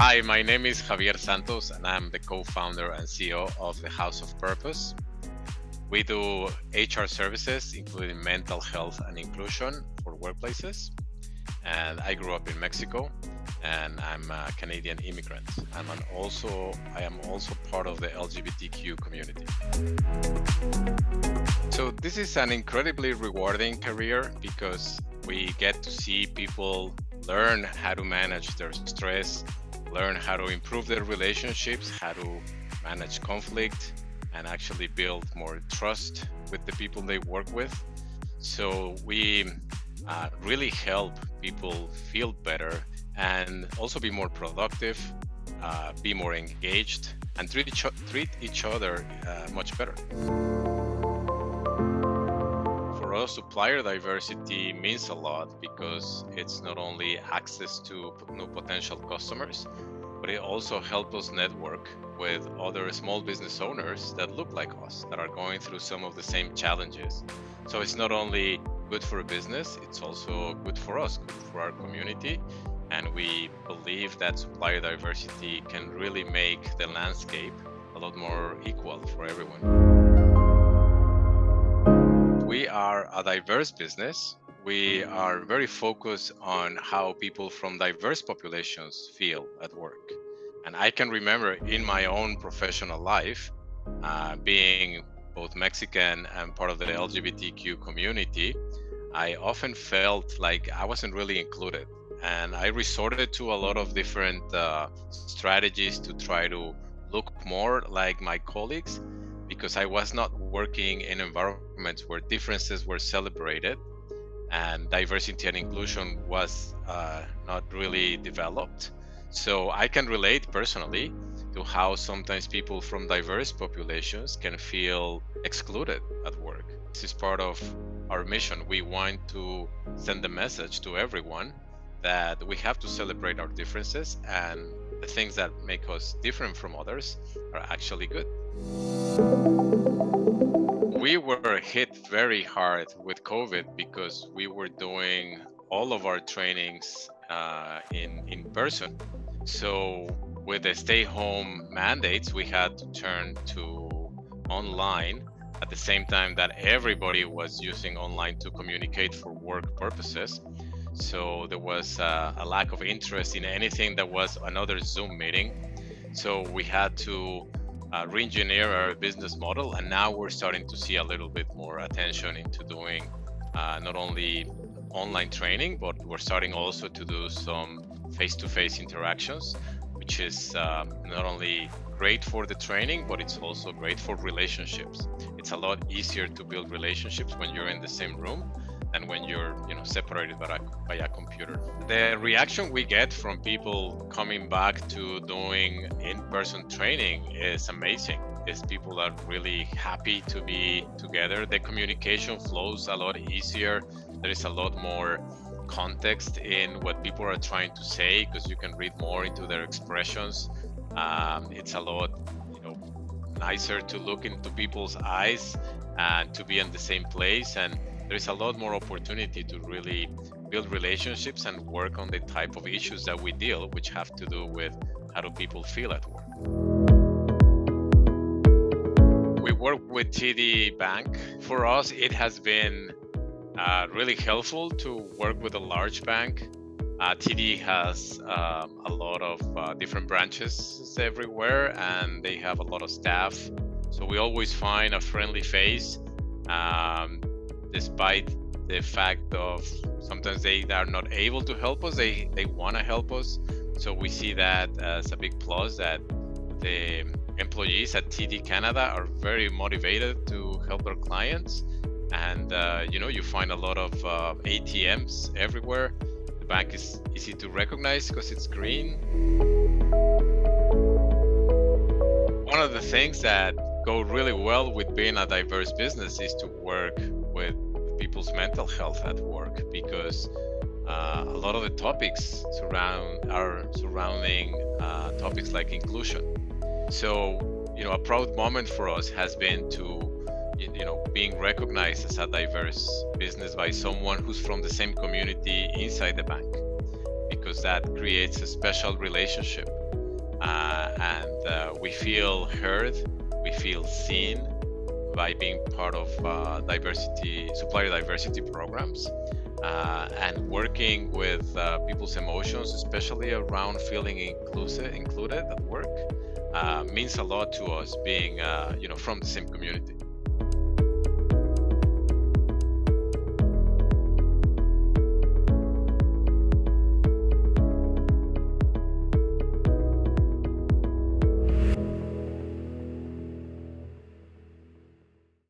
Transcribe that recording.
Hi, my name is Javier Santos, and I'm the co-founder and CEO of the House of Purpose. We do HR services, including mental health and inclusion for workplaces. And I grew up in Mexico, and I'm a Canadian immigrant. I am also part of the LGBTQ community. So this is an incredibly rewarding career because we get to see people learn how to manage their stress, learn how to improve their relationships, how to manage conflict, and actually build more trust with the people they work with. So we really help people feel better and also be more productive, be more engaged, and treat each other much better. For us, supplier diversity means a lot because it's not only access to new potential customers, but it also helps us network with other small business owners that look like us, that are going through some of the same challenges. So it's not only good for a business, it's also good for us, good for our community. And we believe that supplier diversity can really make the landscape a lot more equal for everyone. We are a diverse business. We are very focused on how people from diverse populations feel at work. And I can remember in my own professional life, being both Mexican and part of the LGBTQ community, I often felt like I wasn't really included. And I resorted to a lot of different strategies to try to look more like my colleagues, because I was not working in environments where differences were celebrated and diversity and inclusion was not really developed. So I can relate personally to how sometimes people from diverse populations can feel excluded at work. This is part of our mission. We want to send a message to everyone that we have to celebrate our differences, and the things that make us different from others are actually good. We were hit very hard with COVID because we were doing all of our trainings in person. So with the stay-home mandates, we had to turn to online at the same time that everybody was using online to communicate for work purposes. So there was a lack of interest in anything that was another Zoom meeting. So we had to re-engineer our business model, and now we're starting to see a little bit more attention into doing not only online training, but we're starting also to do some face-to-face interactions, which is not only great for the training, but it's also great for relationships. It's a lot easier to build relationships when you're in the same room than when you're separated by a computer. The reaction we get from people coming back to doing in-person training is amazing. People are really happy to be together. The communication flows a lot easier. There is a lot more context in what people are trying to say because you can read more into their expressions. It's a lot nicer to look into people's eyes and to be in the same place, and there is a lot more opportunity to really build relationships and work on the type of issues that we deal, which have to do with how do people feel at work. We work with TD Bank. For us, it has been really helpful to work with a large bank. TD has a lot of different branches everywhere, and they have a lot of staff. So we always find a friendly face, despite the fact of sometimes they are not able to help us. They want to help us. So we see that as a big plus, that the employees at TD Canada are very motivated to help their clients. And you find a lot of ATMs everywhere. The bank is easy to recognize because it's green. One of the things that go really well with being a diverse business is to work with people's mental health at work, because a lot of the topics surrounding topics like inclusion. So, a proud moment for us has been to being recognized as a diverse business by someone who's from the same community inside the bank, because that creates a special relationship and we feel heard, we feel seen by being part of supplier diversity programs, and working with people's emotions, especially around feeling included at work, means a lot to us, being from the same community.